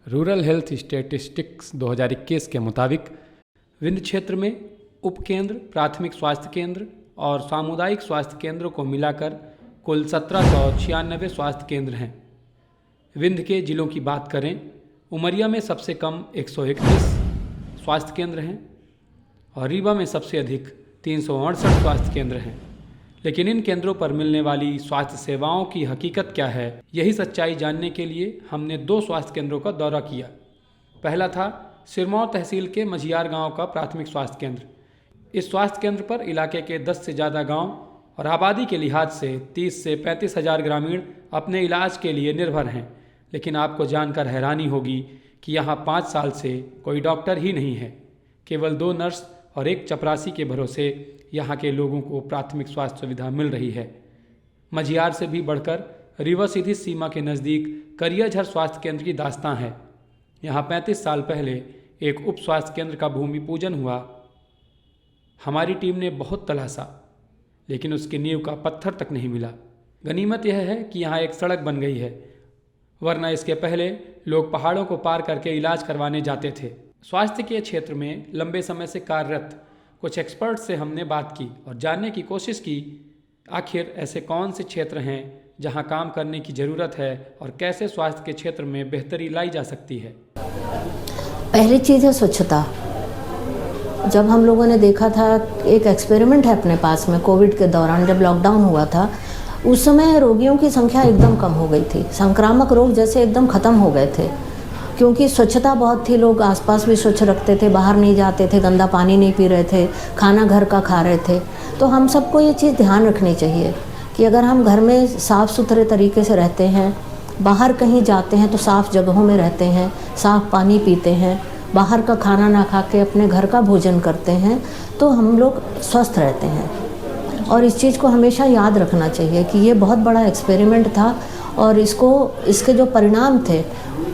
Rural health statistics 2021 के मुताबिक विंध्य क्षेत्र में उपकेंद्र, प्राथमिक स्वास्थ्य केंद्र और सामुदायिक स्वास्थ्य केंद्रों को मिलाकर कुल 1796 स्वास्थ्य केंद्र हैं। विंध्य के जिलों की बात करें, उमरिया में सबसे कम 131 स्वास्थ्य केंद्र हैं और रीवा में सबसे अधिक 368 स्वास्थ्य केंद्र हैं। लेकिन इन केंद्रों पर मिलने वाली स्वास्थ्य सेवाओं की हकीकत क्या है, यही सच्चाई जानने के लिए हमने 2 स्वास्थ्य केंद्रों का दौरा किया। पहला था सिरमौर तहसील के मझियार गांव का प्राथमिक स्वास्थ्य केंद्र। इस स्वास्थ्य केंद्र पर इलाके के 10 से ज़्यादा गांव और आबादी के लिहाज से 30 से 35 हज़ार ग्रामीण अपने इलाज के लिए निर्भर हैं। लेकिन आपको जानकर हैरानी होगी कि यहाँ 5 साल से कोई डॉक्टर ही नहीं है। केवल 2 नर्स और 1 चपरासी के भरोसे यहाँ के लोगों को प्राथमिक स्वास्थ्य सुविधा मिल रही है। मझियार से भी बढ़कर रीवा सीधी सीमा के नज़दीक करियाझर स्वास्थ्य केंद्र की दास्तां है। यहाँ 35 साल पहले एक उप स्वास्थ्य केंद्र का भूमि पूजन हुआ। हमारी टीम ने बहुत तलाशा, लेकिन उसकी नींव का पत्थर तक नहीं मिला। गनीमत यह है कि यहाँ एक सड़क बन गई है, वरना इसके पहले लोग पहाड़ों को पार करके इलाज करवाने जाते थे। स्वास्थ्य के क्षेत्र में लंबे समय से कार्यरत कुछ एक्सपर्ट से हमने बात की और जानने की कोशिश की आखिर ऐसे कौन से क्षेत्र हैं जहां काम करने की ज़रूरत है और कैसे स्वास्थ्य के क्षेत्र में बेहतरी लाई जा सकती है। पहली चीज़ है स्वच्छता। जब हम लोगों ने देखा था, एक एक्सपेरिमेंट है अपने पास में, कोविड के दौरान जब लॉकडाउन हुआ था, उस समय रोगियों की संख्या एकदम कम हो गई थी। संक्रामक रोग जैसे एकदम ख़त्म हो गए थे, क्योंकि स्वच्छता बहुत थी। लोग आसपास भी स्वच्छ रखते थे, बाहर नहीं जाते थे, गंदा पानी नहीं पी रहे थे, खाना घर का खा रहे थे। तो हम सबको ये चीज़ ध्यान रखनी चाहिए कि अगर हम घर में साफ़ सुथरे तरीके से रहते हैं, बाहर कहीं जाते हैं तो साफ़ जगहों में रहते हैं, साफ़ पानी पीते हैं, बाहर का खाना ना खा के अपने घर का भोजन करते हैं, तो हम लोग स्वस्थ रहते हैं। और इस चीज़ को हमेशा याद रखना चाहिए कि ये बहुत बड़ा एक्सपेरिमेंट था और इसके जो परिणाम थे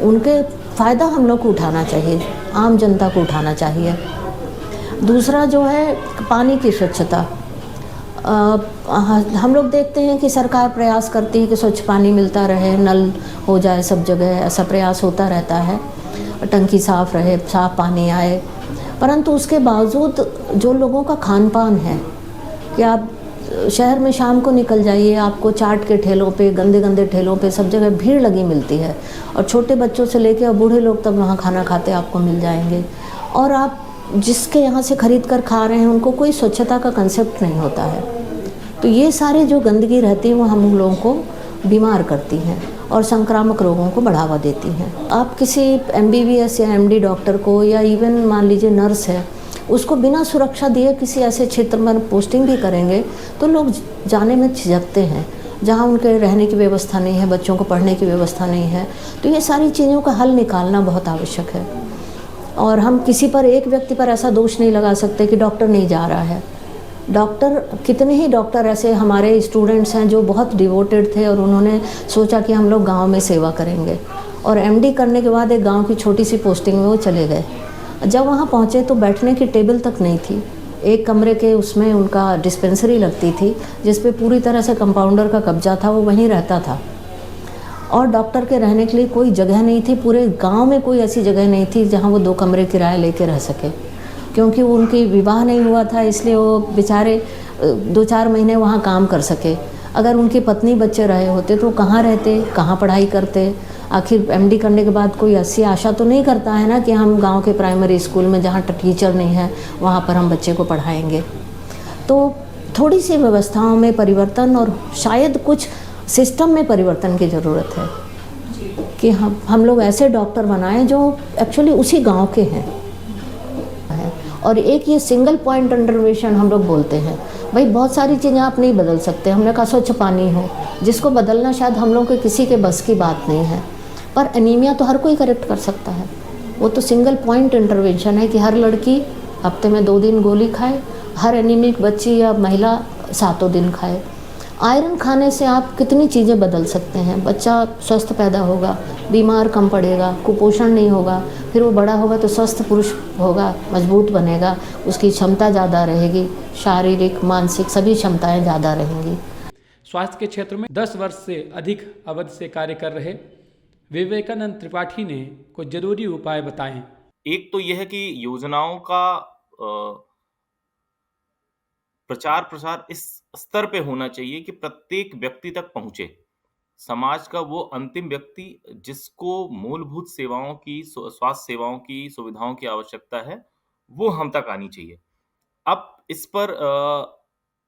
उनके फ़ायदा हम लोग को उठाना चाहिए, आम जनता को उठाना चाहिए। दूसरा जो है पानी की स्वच्छता। हम लोग देखते हैं कि सरकार प्रयास करती है कि स्वच्छ पानी मिलता रहे, नल हो जाए सब जगह, ऐसा प्रयास होता रहता है, टंकी साफ़ रहे, साफ़ पानी आए। परंतु उसके बावजूद जो लोगों का खान पान है कि आप शहर में शाम को निकल जाइए, आपको चाट के ठेलों पे, गंदे गंदे ठेलों पे सब जगह भीड़ लगी मिलती है और छोटे बच्चों से लेके और बूढ़े लोग तब वहाँ खाना खाते आपको मिल जाएंगे। और आप जिसके यहाँ से ख़रीद कर खा रहे हैं उनको कोई स्वच्छता का कंसेप्ट नहीं होता है। तो ये सारे जो गंदगी रहती है वो हम लोगों को बीमार करती हैं और संक्रामक रोगों को बढ़ावा देती हैं। आप किसी MBBS या MD डॉक्टर को, या इवन मान लीजिए नर्स है, उसको बिना सुरक्षा दिए किसी ऐसे क्षेत्र में पोस्टिंग भी करेंगे तो लोग जाने में झिझकते हैं, जहाँ उनके रहने की व्यवस्था नहीं है, बच्चों को पढ़ने की व्यवस्था नहीं है। तो ये सारी चीज़ों का हल निकालना बहुत आवश्यक है। और हम किसी पर, एक व्यक्ति पर ऐसा दोष नहीं लगा सकते कि डॉक्टर नहीं जा रहा है। डॉक्टर, कितने ही डॉक्टर ऐसे हमारे स्टूडेंट्स हैं जो बहुत डिवोटेड थे और उन्होंने सोचा कि हम लोग गाँव में सेवा करेंगे, और MD करने के बाद एक गाँव की छोटी सी पोस्टिंग में वो चले गए। जब वहाँ पहुँचे तो बैठने की टेबल तक नहीं थी। एक कमरे के उसमें उनका डिस्पेंसरी लगती थी जिस पे पूरी तरह से कंपाउंडर का कब्जा था, वो वहीं रहता था। और डॉक्टर के रहने के लिए कोई जगह नहीं थी, पूरे गांव में कोई ऐसी जगह नहीं थी जहां वो 2 कमरे किराए लेके रह सके, क्योंकि उनकी विवाह नहीं हुआ था, इसलिए वो बेचारे 2-4 महीने वहाँ काम कर सके। अगर उनकी पत्नी बच्चे रहे होते तो कहाँ रहते, कहाँ पढ़ाई करते। आखिर MD करने के बाद कोई ऐसी आशा तो नहीं करता है ना कि हम गांव के प्राइमरी स्कूल में जहाँ टीचर नहीं है वहाँ पर हम बच्चे को पढ़ाएंगे। तो थोड़ी सी व्यवस्थाओं में परिवर्तन और शायद कुछ सिस्टम में परिवर्तन की ज़रूरत है कि हम लोग ऐसे डॉक्टर बनाएं जो एक्चुअली उसी गांव के हैं। और एक ये सिंगल पॉइंट इंटरवेंशन हम लोग बोलते हैं, भाई बहुत सारी चीज़ें आप नहीं बदल सकते। हमने कहा स्वच्छ पानी हो, जिसको बदलना शायद हम लोग के किसी के बस की बात नहीं है, पर एनीमिया तो हर कोई करेक्ट कर सकता है। वो तो सिंगल पॉइंट इंटरवेंशन है कि हर लड़की हफ्ते में 2 दिन गोली खाए, हर एनीमिक बच्ची या महिला 7 दिन खाए। आयरन खाने से आप कितनी चीज़ें बदल सकते हैं। बच्चा स्वस्थ पैदा होगा, बीमार कम पड़ेगा, कुपोषण नहीं होगा, फिर वो बड़ा होगा तो स्वस्थ पुरुष होगा, मजबूत बनेगा, उसकी क्षमता ज़्यादा रहेगी, शारीरिक मानसिक सभी क्षमताएं ज़्यादा रहेंगी। स्वास्थ्य के क्षेत्र में 10 वर्ष से अधिक अवधि से कार्य कर रहे विवेकानंद त्रिपाठी ने कुछ जरूरी उपाय बताए। एक तो यह है कि योजनाओं का प्रचार प्रसार इस स्तर पे होना चाहिए कि प्रत्येक व्यक्ति तक पहुंचे। समाज का वो अंतिम व्यक्ति जिसको मूलभूत सेवाओं की स्वास्थ्य सेवाओं की सुविधाओं की आवश्यकता है, वो हम तक आनी चाहिए। अब इस पर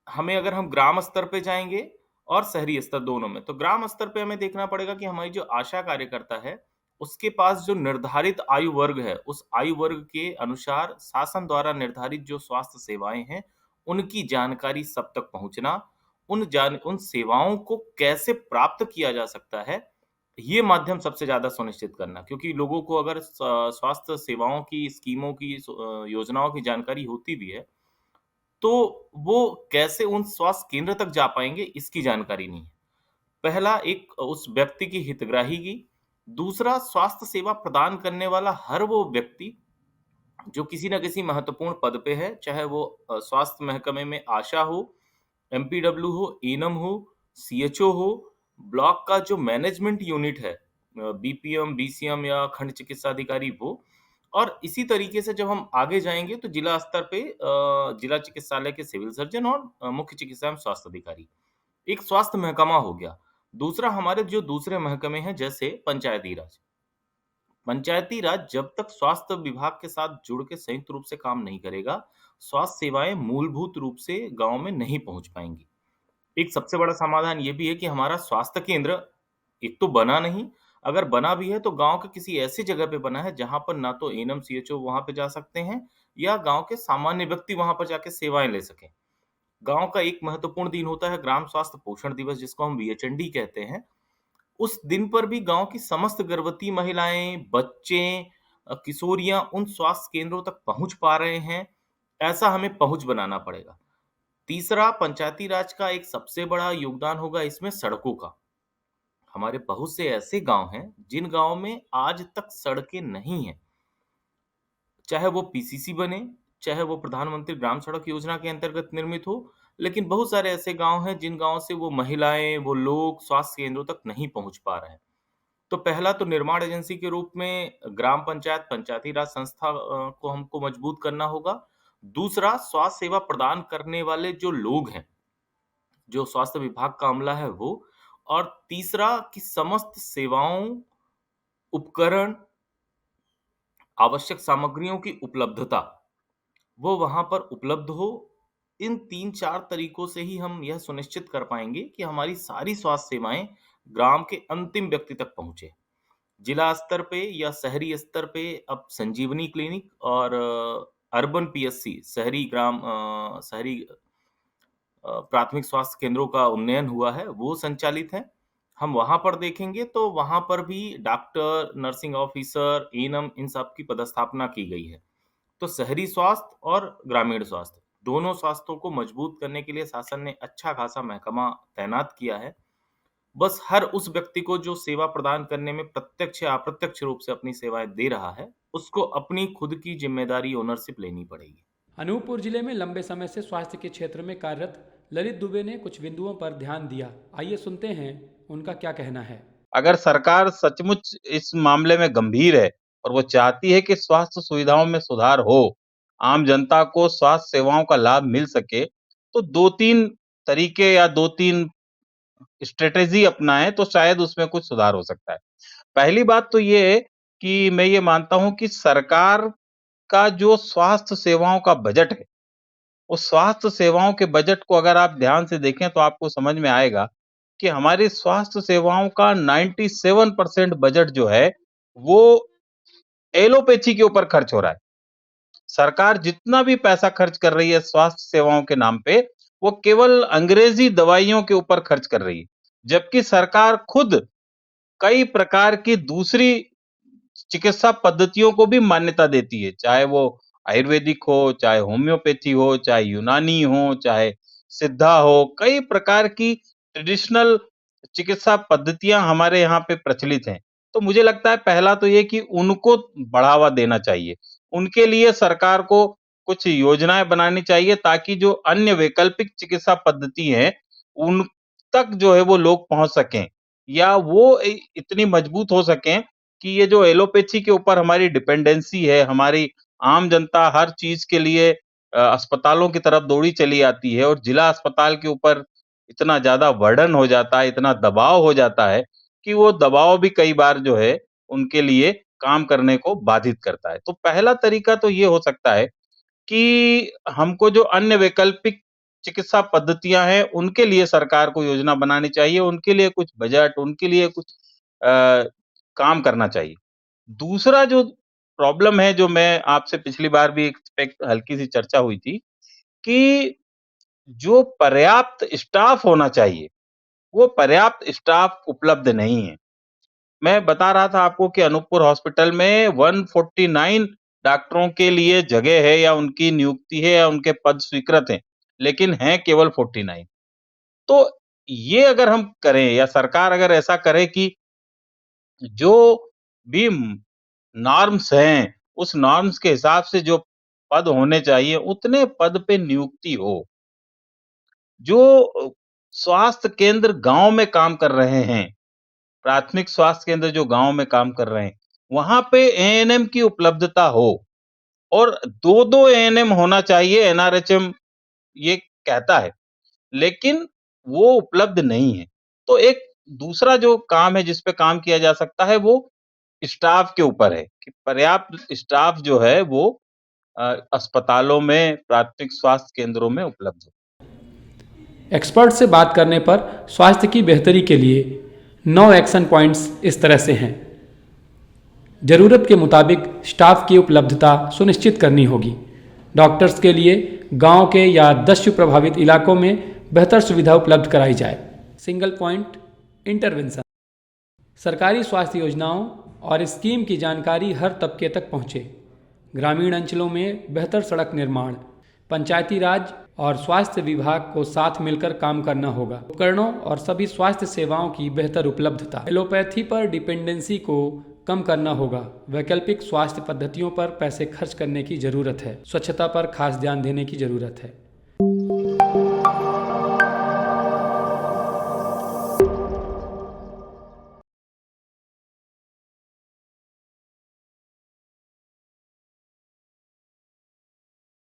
हमें अगर हम ग्राम स्तर पे जाएँगे और शहरी स्तर दोनों में, तो ग्राम स्तर पे हमें देखना पड़ेगा कि हमारी जो आशा कार्यकर्ता है, उसके पास जो निर्धारित आयु वर्ग है, उस आयु वर्ग के अनुसार शासन द्वारा निर्धारित जो स्वास्थ्य सेवाएँ हैं, उनकी जानकारी सब तक पहुँचना, उन सेवाओं को कैसे प्राप्त किया जा सकता है, ये माध्यम सबसे ज़्यादा सुनिश्चित करना। क्योंकि लोगों को अगर स्वास्थ्य सेवाओं की, स्कीमों की, योजनाओं की जानकारी होती भी है, तो वो कैसे उन स्वास्थ्य केंद्र तक जा पाएँगे, इसकी जानकारी नहीं है। पहला एक उस व्यक्ति की हितग्राही की, दूसरा स्वास्थ्य सेवा प्रदान करने वाला हर वो व्यक्ति जो किसी न किसी महत्वपूर्ण पद पे है, चाहे वो स्वास्थ्य महकमे में आशा हो, एमपीडब्ल्यू हो, एएनएम हो, सीएचओ हो, ब्लॉक का जो मैनेजमेंट यूनिट है, बीपीएम, बीसीएम या खंड चिकित्सा अधिकारी वो, और इसी तरीके से जब हम आगे जाएँगे तो जिला स्तर पे जिला चिकित्सालय के सिविल सर्जन और मुख्य चिकित्सा एवं स्वास्थ्य अधिकारी। एक स्वास्थ्य महकमा हो गया। दूसरा हमारे जो दूसरे महकमे हैं जैसे पंचायती राज। पंचायती राज जब तक स्वास्थ्य विभाग के साथ जुड़ के संयुक्त रूप से काम नहीं करेगा, स्वास्थ्य सेवाएँ मूलभूत रूप से गाँव में नहीं पहुँच पाएँगी। एक सबसे बड़ा समाधान ये भी है कि हमारा स्वास्थ्य केंद्र एक तो बना नहीं, अगर बना भी है तो गाँव के किसी ऐसी जगह पे बना है जहाँ पर ना तो एएनएम, सीएचओ वहाँ पे जा सकते हैं या गाँव के सामान्य व्यक्ति वहाँ पर जाके सेवाएँ ले सकें। गाँव का एक महत्वपूर्ण दिन होता है ग्राम स्वास्थ्य पोषण दिवस जिसको हम बीएचएनडी कहते हैं। उस दिन पर भी गाँव की समस्त गर्भवती महिलाएँ, बच्चे किशोरियाँ उन स्वास्थ्य केंद्रों तक पहुँच पा रहे हैं, ऐसा हमें पहुँच बनाना पड़ेगा। तीसरा पंचायती राज का एक सबसे बड़ा योगदान होगा इसमें सड़कों का। हमारे बहुत से ऐसे गाँव हैं, जिन गाँव में आज तक सड़कें नहीं हैं। चाहे वो पीसीसी बने, चाहे वो प्रधानमंत्री ग्राम सड़क योजना के अंतर्गत निर्मित हो, लेकिन बहुत सारे ऐसे गाँव हैं जिन गाँव से वो महिलाएँ, वो लोग स्वास्थ्य केंद्रों तक नहीं पहुँच पा रहे हैं। तो पहला तो निर्माण एजेंसी के रूप में ग्राम पंचायत, पंचायती राज संस्था को हमको मजबूत करना होगा। दूसरा स्वास्थ्य सेवा प्रदान करने वाले जो लोग हैं, जो स्वास्थ्य विभाग का अमला है वो, और तीसरा कि समस्त सेवाओं, उपकरण, आवश्यक सामग्रियों की उपलब्धता, वो वहाँ पर उपलब्ध हो। इन 3-4 तरीकों से ही हम यह सुनिश्चित कर पाएँगे कि हमारी सारी स्वास्थ्य सेवाएँ ग्राम के अंतिम व्यक्ति तक पहुँचे। जिला स्तर पे या शहरी स्तर पे अब संजीवनी क्लिनिक और अर्बन पीएससी शहरी प्राथमिक स्वास्थ्य केंद्रों का उन्नयन हुआ है, वो संचालित हैं। हम वहाँ पर देखेंगे तो वहाँ पर भी डॉक्टर, नर्सिंग ऑफिसर, एएनएम इन सब की पदस्थापना की गई है। तो शहरी स्वास्थ्य और ग्रामीण स्वास्थ्य, दोनों स्वास्थ्यों को मजबूत करने के लिए शासन ने अच्छा खासा महकमा तैनात किया है। बस हर उस व्यक्ति को जो सेवा प्रदान करने में प्रत्यक्ष या अप्रत्यक्ष रूप से अपनी सेवाएँ दे रहा है, उसको अपनी खुद की ज़िम्मेदारी ओनरशिप लेनी पड़ेगी। अनूपपुर जिले में लंबे समय से स्वास्थ्य के क्षेत्र में कार्यरत ललित दुबे ने कुछ बिंदुओं पर ध्यान दिया। आइए सुनते हैं उनका क्या कहना है। अगर सरकार सचमुच इस मामले में गंभीर है और वो चाहती है कि स्वास्थ्य सुविधाओं में सुधार हो, आम जनता को स्वास्थ्य सेवाओं का लाभ मिल सके, तो 2-3 तरीके या 2-3 स्ट्रैटेजी अपनाएँ तो शायद उसमें कुछ सुधार हो सकता है। पहली बात तो ये है कि मैं ये मानता हूँ कि सरकार का जो स्वास्थ्य सेवाओं का बजट है, उस स्वास्थ्य सेवाओं के बजट को अगर आप ध्यान से देखें तो आपको समझ में आएगा कि हमारी स्वास्थ्य सेवाओं का 97% बजट जो है, वो एलोपैथी के ऊपर खर्च हो रहा है। सरकार जितना भी पैसा खर्च कर रही है स्वास्थ्य सेवाओं के नाम पे, वो केवल अंग्रेजी दवाइयों के ऊपर खर्च कर रही है। जबकि सरकार खुद कई प्रकार की दूसरी चिकित्सा पद्धतियों को भी मान्यता देती है, चाहे वो आयुर्वेदिक हो, चाहे होम्योपैथी हो, चाहे यूनानी हो, चाहे सिद्धा हो, कई प्रकार की ट्रेडिशनल चिकित्सा पद्धतियाँ हमारे यहाँ पे प्रचलित हैं। तो मुझे लगता है पहला तो ये कि उनको बढ़ावा देना चाहिए। उनके लिए सरकार को कुछ योजनाएँ बनानी चाहिए ताकि जो अन्य वैकल्पिक चिकित्सा पद्धति हैं, उन तक जो है वो लोग पहुँच सकें। या वो इतनी मजबूत हो सकें कि ये जो एलोपैथी के ऊपर हमारी डिपेंडेंसी है, हमारी आम जनता हर चीज़ के लिए अस्पतालों की तरफ दौड़ी चली आती है और जिला अस्पताल के ऊपर इतना ज़्यादा बर्डन हो जाता है, इतना दबाव हो जाता है कि वो दबाव भी कई बार जो है उनके लिए काम करने को बाधित करता है। तो पहला तरीका तो ये हो सकता है कि हमको जो अन्य वैकल्पिक चिकित्सा पद्धतियाँ हैं, उनके लिए सरकार को योजना बनानी चाहिए, उनके लिए कुछ बजट, उनके लिए कुछ काम करना चाहिए। दूसरा जो प्रॉब्लम है, जो मैं आपसे पिछली बार भी एक हल्की-सी चर्चा हुई थी कि जो पर्याप्त स्टाफ होना चाहिए, वो पर्याप्त स्टाफ उपलब्ध नहीं है। मैं बता रहा था आपको कि अनूपपुर हॉस्पिटल में 149 डॉक्टरों के लिए जगह है या उनकी नियुक्ति है या उनके पद स्वीकृत हैं, लेकिन हैं केवल 49। तो ये अगर हम करें या सरकार अगर ऐसा करे कि जो भी नॉर्म्स हैं, उस नॉर्म्स के हिसाब से जो पद होने चाहिए, उतने पद पे नियुक्ति हो। जो स्वास्थ्य केंद्र गाँव में काम कर रहे हैं, प्राथमिक स्वास्थ्य केंद्र जो गाँव में काम कर रहे हैं, वहाँ पे एएनएम की उपलब्धता हो और 2-2 एएनएम होना चाहिए, एनआरएचएम ये कहता है, लेकिन वो उपलब्ध नहीं है। तो एक दूसरा जो काम है, जिस पे काम किया जा सकता है, वो स्टाफ के ऊपर है कि पर्याप्त स्टाफ जो है वो अस्पतालों में, प्राथमिक स्वास्थ्य केंद्रों में उपलब्ध हो। एक्सपर्ट से बात करने पर स्वास्थ्य की बेहतरी के लिए 9 एक्शन पॉइंट्स इस तरह से हैं। ज़रूरत के मुताबिक स्टाफ की उपलब्धता सुनिश्चित करनी होगी। डॉक्टर्स के लिए गांव के या दस्यु प्रभावित इलाकों में बेहतर सुविधा उपलब्ध कराई जाए। सिंगल पॉइंट इंटरवेंशन, सरकारी स्वास्थ्य योजनाओं और स्कीम की जानकारी हर तबके तक पहुँचे। ग्रामीण अंचलों में बेहतर सड़क निर्माण, पंचायती राज और स्वास्थ्य विभाग को साथ मिलकर काम करना होगा। उपकरणों और सभी स्वास्थ्य सेवाओं की बेहतर उपलब्धता, एलोपैथी पर डिपेंडेंसी को कम करना होगा। वैकल्पिक स्वास्थ्य पद्धतियों पर पैसे खर्च करने की जरूरत है। स्वच्छता पर खास ध्यान देने की जरूरत है।